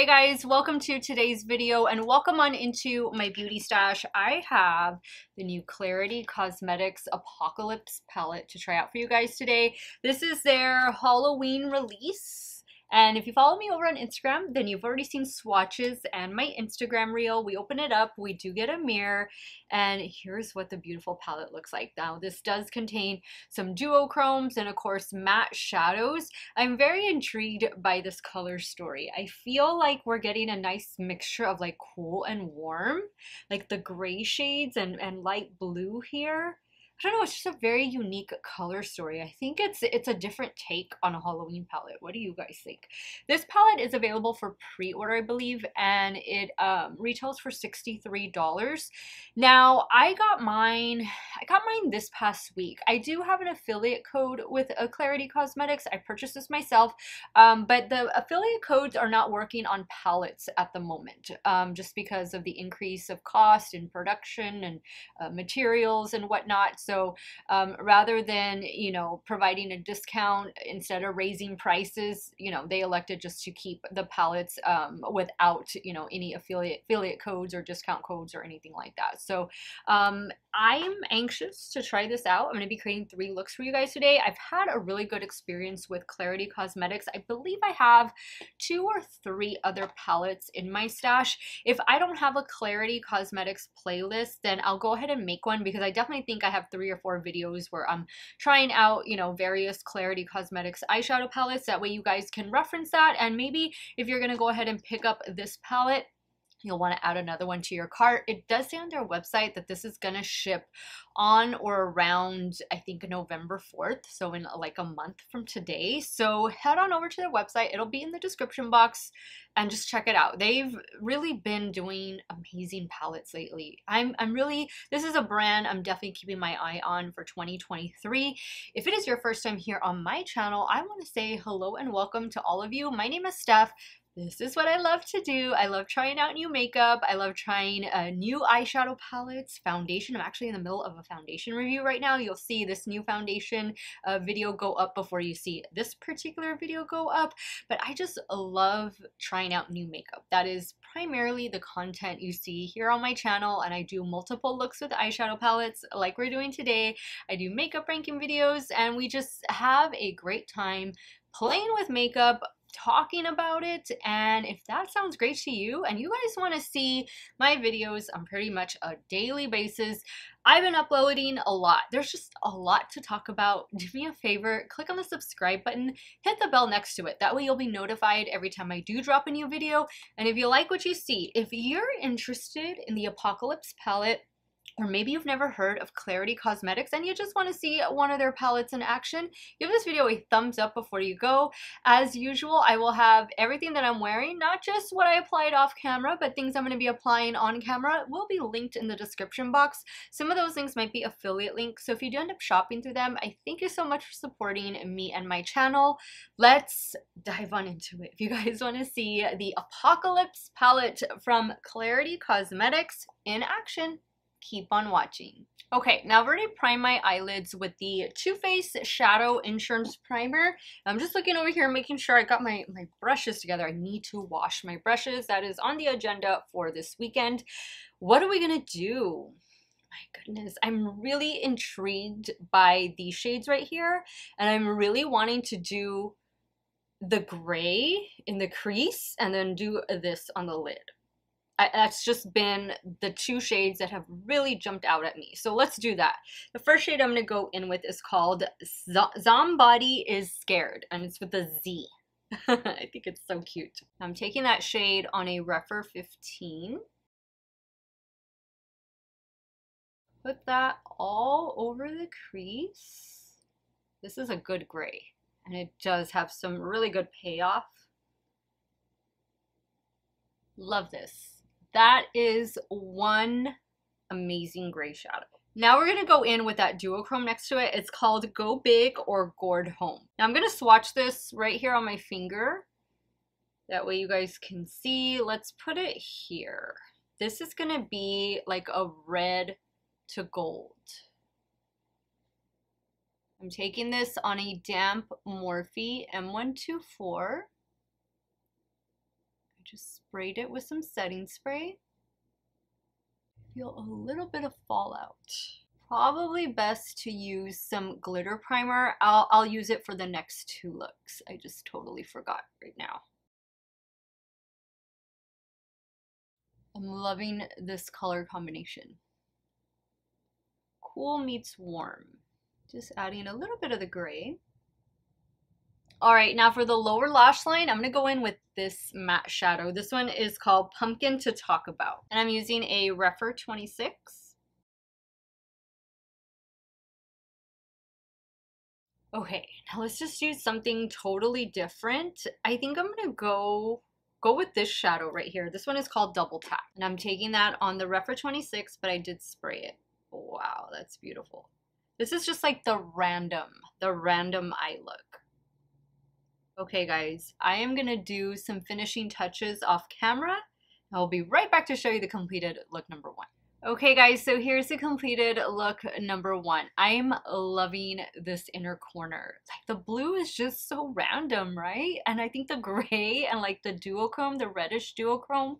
Hey guys, welcome to today's video and welcome on into my beauty stash. I have the new Klarity Kosmetics Apocalypse palette to try out for you guys today. This is their Halloween release. And if you follow me over on Instagram, then you've already seen swatches and my Instagram reel. We open it up, we do get a mirror, and here's what the beautiful palette looks like. Now, this does contain some duochromes and of course matte shadows. I'm very intrigued by this color story. I feel like we're getting a nice mixture of like cool and warm, like the gray shades and light blue here. I don't know, it's just a very unique color story. I think it's a different take on a Halloween palette. What do you guys think? This palette is available for pre-order, I believe, and it retails for $63. Now, I got mine this past week. I do have an affiliate code with Klarity Kosmetics. I purchased this myself, but the affiliate codes are not working on palettes at the moment, just because of the increase of cost in production and materials and whatnot. So rather than, providing a discount instead of raising prices, they elected just to keep the palettes without, any affiliate codes or discount codes or anything like that. So I'm anxious to try this out. I'm going to be creating 3 looks for you guys today. I've had a really good experience with Klarity Kosmetics. I believe I have 2 or 3 other palettes in my stash. If I don't have a Klarity Kosmetics playlist, then I'll go ahead and make one, because I definitely think I have 3 or 4 videos where I'm trying out, various Klarity Kosmetics eyeshadow palettes. That way you guys can reference that, and maybe if you're going to go ahead and pick up this palette, you'll want to add another one to your cart. It does say on their website that this is going to ship on or around, I think, November 4th, so in like a month from today. So head on over to their website. It'll be in the description box and just check it out. They've really been doing amazing palettes lately. This is a brand I'm definitely keeping my eye on for 2023. If it is your first time here on my channel, I want to say hello and welcome to all of you. My name is Steph. This is what I love to do. I love trying out new makeup. I love trying new eyeshadow palettes, foundation. I'm actually in the middle of a foundation review right now. You'll see this new foundation video go up before you see this particular video go up. But I just love trying out new makeup. That is primarily the content you see here on my channel, and I do multiple looks with eyeshadow palettes like we're doing today. I do makeup ranking videos, and we just have a great time playing with makeup, talking about it. And if that sounds great to you and you guys want to see my videos on pretty much a daily basis, I've been uploading a lot. There's just a lot to talk about. Do me a favor, click on the subscribe button, hit the bell next to it. That way you'll be notified every time I do drop a new video. And if you like what you see, if you're interested in the Apocalypse palette, or maybe you've never heard of Klarity Kosmetics and you just want to see one of their palettes in action, give this video a thumbs up before you go. As usual, I will have everything that I'm wearing, not just what I applied off camera, but things I'm going to be applying on camera will be linked in the description box. Some of those links might be affiliate links, so if you do end up shopping through them, I thank you so much for supporting me and my channel. Let's dive on into it. If you guys want to see the Apocalypse palette from Klarity Kosmetics in action, keep on watching. Okay, now I've already primed my eyelids with the Too Faced Shadow Insurance Primer. I'm just looking over here, making sure I got my brushes together. I need to wash my brushes. That is on the agenda for this weekend. What are we gonna do? My goodness, I'm really intrigued by these shades right here, and I'm really wanting to do the gray in the crease and then do this on the lid. That's just been the 2 shades that have really jumped out at me. So let's do that. The first shade I'm going to go in with is called Zombody is Scared, and it's with a Z. I think it's so cute. I'm taking that shade on a Rephr 15. Put that all over the crease. This is a good gray, and it does have some really good payoff. Love this. That is one amazing gray shadow. Now we're gonna go in with that duochrome next to it. It's called Go Big or Gourd Home. Now I'm gonna swatch this right here on my finger. That way you guys can see. Let's put it here. This is gonna be like a red to gold. I'm taking this on a damp Morphe M124. just sprayed it with some setting spray. Feel a little bit of fallout. Probably best to use some glitter primer. I'll use it for the next two looks. I just totally forgot right now. I'm loving this color combination. Cool meets warm. Just adding a little bit of the gray. All right, now for the lower lash line, I'm gonna go in with this matte shadow. This one is called Pumpkin to Talk About. And I'm using a Rephr 26. Okay, now let's just do something totally different. I think I'm gonna go with this shadow right here. This one is called Double Tap. And I'm taking that on the Rephr 26, but I did spray it. Wow, that's beautiful. This is just like the random eye look. Okay guys, I am gonna do some finishing touches off camera. I'll be right back to show you the completed look number one. Okay guys, so here's the completed look number one. I'm loving this inner corner. Like the blue is just so random, right? And I think the gray and like the duochrome, the reddish duochrome,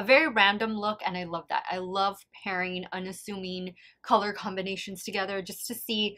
a very random look, and I love that. I love pairing unassuming color combinations together just to see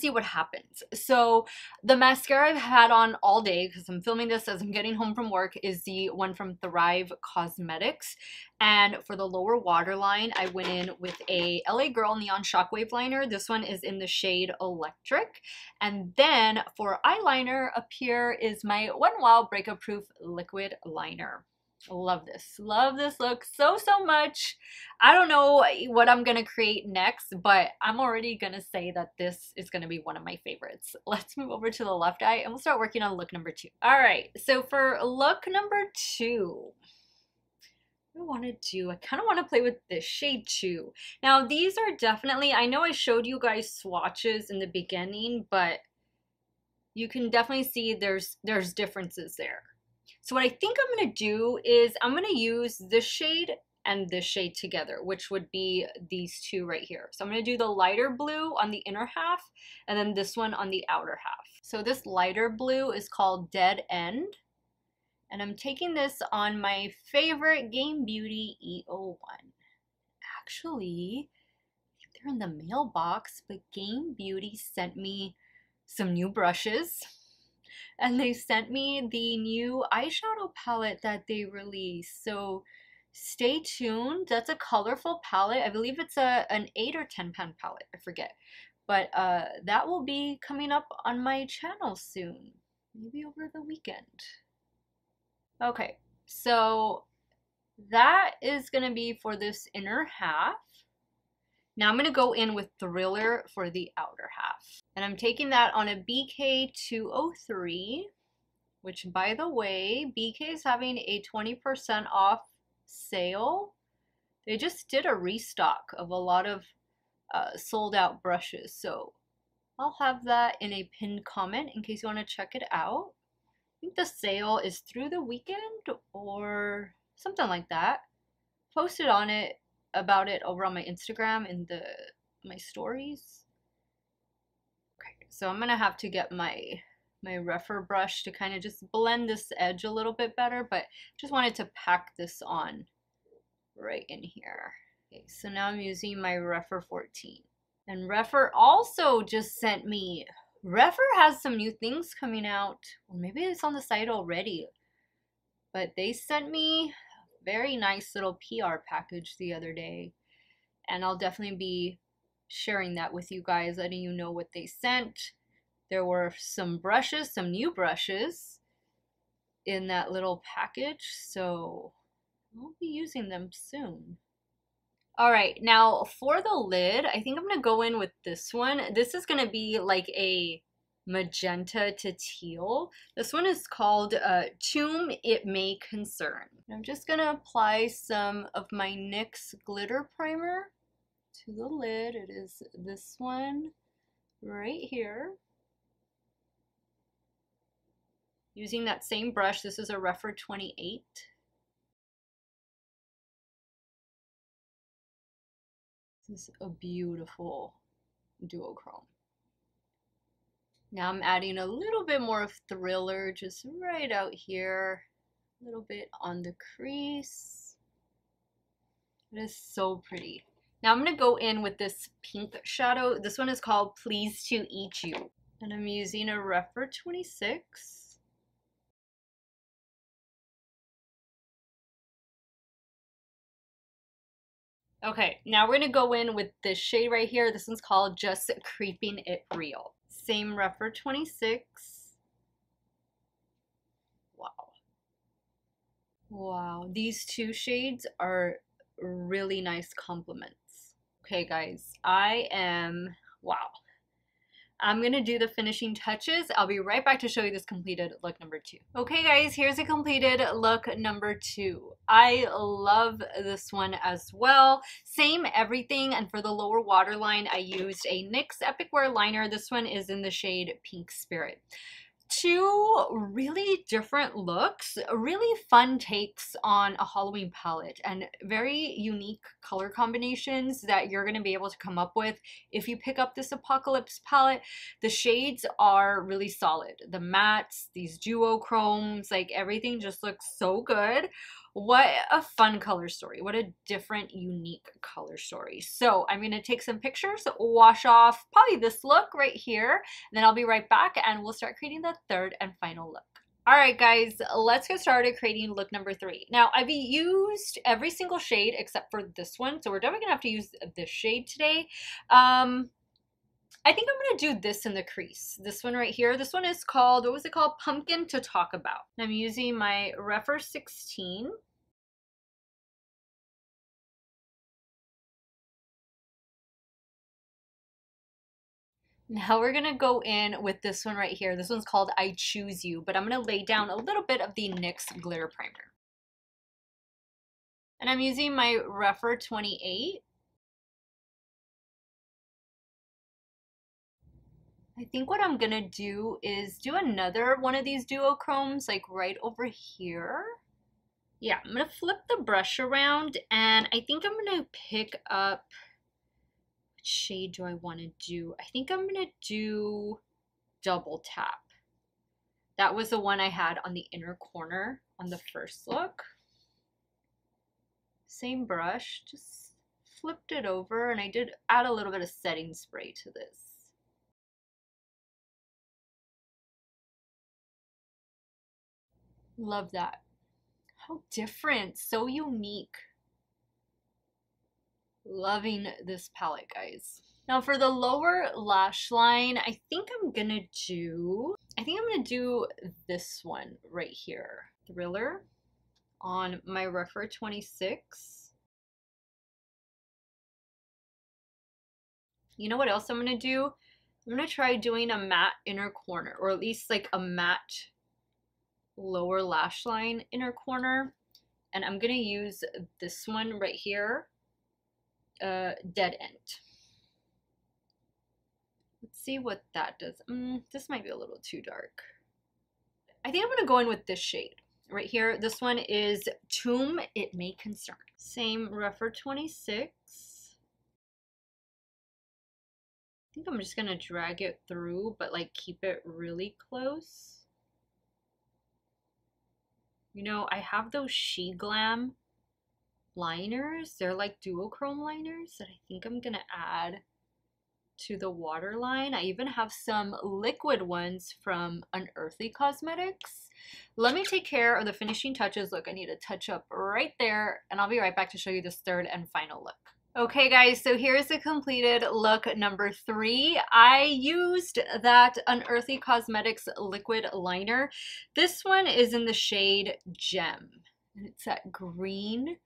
what happens. So the mascara I've had on all day, because I'm filming this as I'm getting home from work, is the one from Thrive Causemetics. And for the lower waterline, I went in with a LA Girl Neon Shockwave liner. This one is in the shade Electric. And then for eyeliner, up here is my One Wow Breakup Proof Liquid Liner. Love this look so much. I don't know what I'm gonna create next, but I'm already gonna say that this is gonna be one of my favorites. Let's move over to the left eye and we'll start working on look number two. All right, so for look number two, what I want to do, I kind of want to play with this shade too. Now these are definitely, I know I showed you guys swatches in the beginning, but you can definitely see there's differences there. So what I think I'm going to do is I'm going to use this shade and this shade together, which would be these two right here. So I'm going to do the lighter blue on the inner half and then this one on the outer half. So this lighter blue is called Dead End. And I'm taking this on my favorite Game Beauty E01. Actually, they're in the mailbox, but Game Beauty sent me some new brushes. And they sent me the new eyeshadow palette that they released. So stay tuned. That's a colorful palette. I believe it's an 8 or 10 pound palette. I forget. But that will be coming up on my channel soon. Maybe over the weekend. Okay, so that is going to be for this inner half. Now I'm going to go in with Thriller for the outer half. And I'm taking that on a BK 203, which by the way, BK is having a 20% off sale. They just did a restock of a lot of sold out brushes. So I'll have that in a pinned comment in case you want to check it out. I think the sale is through the weekend or something like that. Posted about it over on my Instagram in my stories. Okay, so I'm gonna have to get my Rephr brush to kind of just blend this edge a little bit better, but just wanted to pack this on right in here. Okay, so now I'm using my Rephr 14. And Rephr also just sent me, Rephr has some new things coming out, or maybe it's on the site already, but they sent me very nice little PR package the other day, and I'll definitely be sharing that with you guys, letting you know what they sent. There were some brushes, some new brushes in that little package, so I'll be using them soon. All right, now for the lid, I think I'm gonna go in with this one. This is gonna be like a magenta to teal. This one is called Tomb It May Concern. I'm just gonna apply some of my NYX Glitter Primer to the lid. It is this one right here. Using that same brush, this is a Rephr 28. This is a beautiful duochrome. Now I'm adding a little bit more of Thriller just right out here A little bit on the crease. It is so pretty. Now I'm going to go in with this pink shadow. This one is called Pleased to Eat You. And I'm using a Rephr 26. Okay, now we're going to go in with this shade right here. This one's called Just Creeping It Real. Same Rephr 26. Wow. Wow, these two shades are really nice complements. Okay guys, wow. I'm gonna do the finishing touches. I'll be right back to show you this completed look number 2. Okay guys, here's a completed look number 2. I love this one as well. Same everything, and for the lower waterline, I used a NYX Epic Wear liner. This one is in the shade Pink Spirit. Two really different looks, really fun takes on a Halloween palette, and very unique color combinations that you're going to be able to come up with if you pick up this Apocalypse palette. The shades are really solid. The mattes, these duochromes, like everything just looks so good. What a fun color story. What a different, unique color story. So I'm going to take some pictures, wash off probably this look right here, and then I'll be right back and we'll start creating the third and final look. All right, guys, let's get started creating look number 3. Now, I've used every single shade except for this one, so we're definitely gonna have to use this shade today. I think I'm gonna do this in the crease. This one right here. This one is called, what was it called? Pumpkin to Talk About. I'm using my Rephr 16. Now we're gonna go in with this one right here. This one's called I Choose You, but I'm gonna lay down a little bit of the NYX Glitter Primer. And I'm using my Rephr 28. I think what I'm gonna do is do another one of these duochromes, like right over here. Yeah, I'm gonna flip the brush around, and I think I'm gonna pick up, what shade do I want to do? I think I'm gonna do Double Tap. That was the one I had on the inner corner on the first look. Same brush, just flipped it over, and I did add a little bit of setting spray to this. Love that. How different, so unique. Loving this palette, guys. Now for the lower lash line, I think I'm gonna do this one right here. Thriller on my Rephr 26. You know what else I'm gonna do? I'm gonna try doing a matte inner corner, or at least like a matte lower lash line inner corner, and I'm gonna use this one right here, Dead End. Let's see what that does. This might be a little too dark. I think I'm gonna go in with this shade right here. This one is Tomb It May Concern. Same Rephr 26. I think I'm just gonna drag it through, but like keep it really close. You know, I have those SheGlam liners. They're like duochrome liners that I think I'm gonna add to the waterline. I even have some liquid ones from Unearthly Causemetics. Let me take care of the finishing touches. Look, I need a touch up right there, and I'll be right back to show you this third and final look. Okay guys, so here's the completed look number 3. I used that Unearthly Cosmetics liquid liner. This one is in the shade Gem, and it's that green.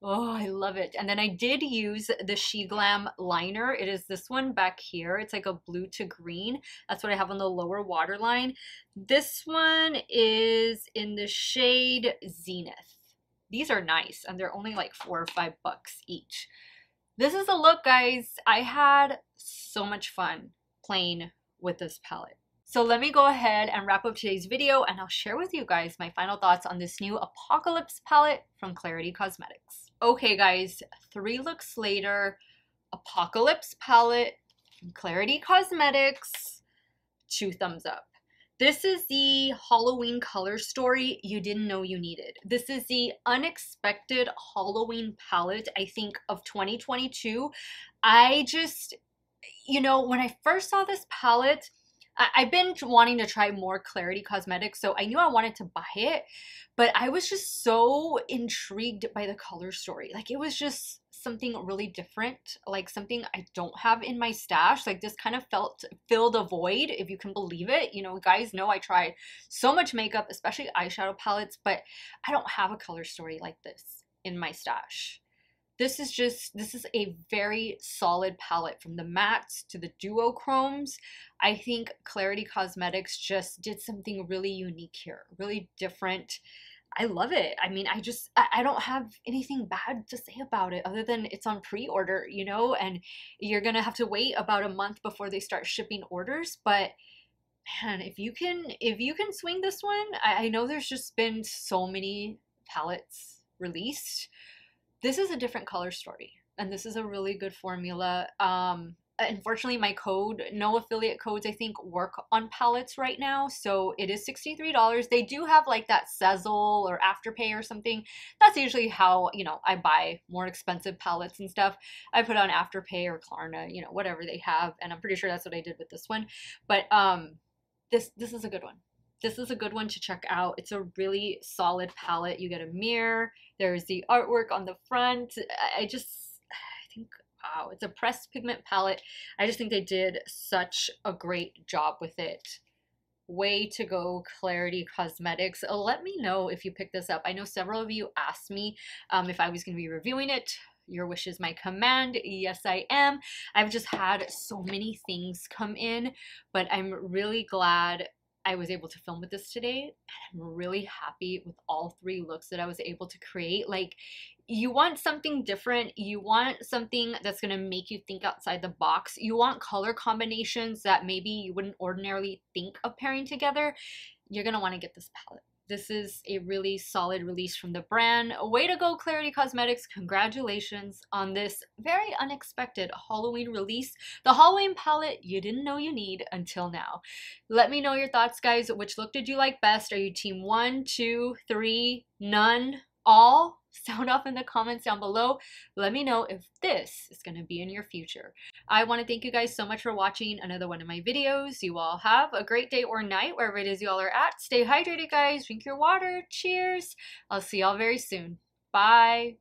Oh, I love it. And then I did use the SheGlam liner. It is this one back here. It's like a blue to green. That's what I have on the lower waterline. This one is in the shade Zenith. These are nice, and they're only like $4 or $5 each. This is the look, guys. I had so much fun playing with this palette. So let me go ahead and wrap up today's video, and I'll share with you guys my final thoughts on this new Apocalypse palette from Klarity Kosmetics. Okay guys, 3 looks later, Apocalypse palette from Klarity Kosmetics, 2 thumbs up. This is the Halloween color story you didn't know you needed. This is the unexpected Halloween palette, I think, of 2022. I just, you know, when I first saw this palette, I've been wanting to try more Klarity Kosmetics, so I knew I wanted to buy it, but I was just so intrigued by the color story. Like, it was just something really different, like something I don't have in my stash. Like, this kind of filled a void, if you can believe it. You know, guys know I try so much makeup, especially eyeshadow palettes, but I don't have a color story like this in my stash. This is a very solid palette, from the mattes to the duochromes. I think Klarity Kosmetics just did something really unique here, really different. I love it. I mean, I don't have anything bad to say about it other than it's on pre-order, you know, and you're gonna have to wait about a month before they start shipping orders. But man, if you can swing this one, I know there's just been so many palettes released. This is a different color story, and this is a really good formula. Unfortunately, my code, no affiliate codes, I think, work on palettes right now, so it is $63. They do have like that Sezzle or Afterpay or something. That's usually how, you know, I buy more expensive palettes and stuff. I put on Afterpay or Klarna, you know, whatever they have, and I'm pretty sure that's what I did with this one. But this is a good one. This is a good one to check out. It's a really solid palette. You get a mirror. There's the artwork on the front. I think, wow, it's a pressed pigment palette. I just think they did such a great job with it. Way to go, Klarity Kosmetics. Let me know if you picked this up. I know several of you asked me if I was going to be reviewing it. Your wish is my command. Yes, I am. I've just had so many things come in, but I'm really glad I was able to film with this today. I'm really happy with all three looks that I was able to create. Like, you want something different. You want something that's going to make you think outside the box. You want color combinations that maybe you wouldn't ordinarily think of pairing together. You're going to want to get this palette. This is a really solid release from the brand. Way to go, Klarity Kosmetics. Congratulations on this very unexpected Halloween release. The Halloween palette you didn't know you need until now. Let me know your thoughts, guys. Which look did you like best? Are you team 1, 2, 3, none, all? Sound off in the comments down below. Let me know if this is going to be in your future. I want to thank you guys so much for watching another one of my videos. You all have a great day or night, wherever it is you all are at. Stay hydrated, guys. Drink your water. Cheers. I'll see y'all very soon. Bye.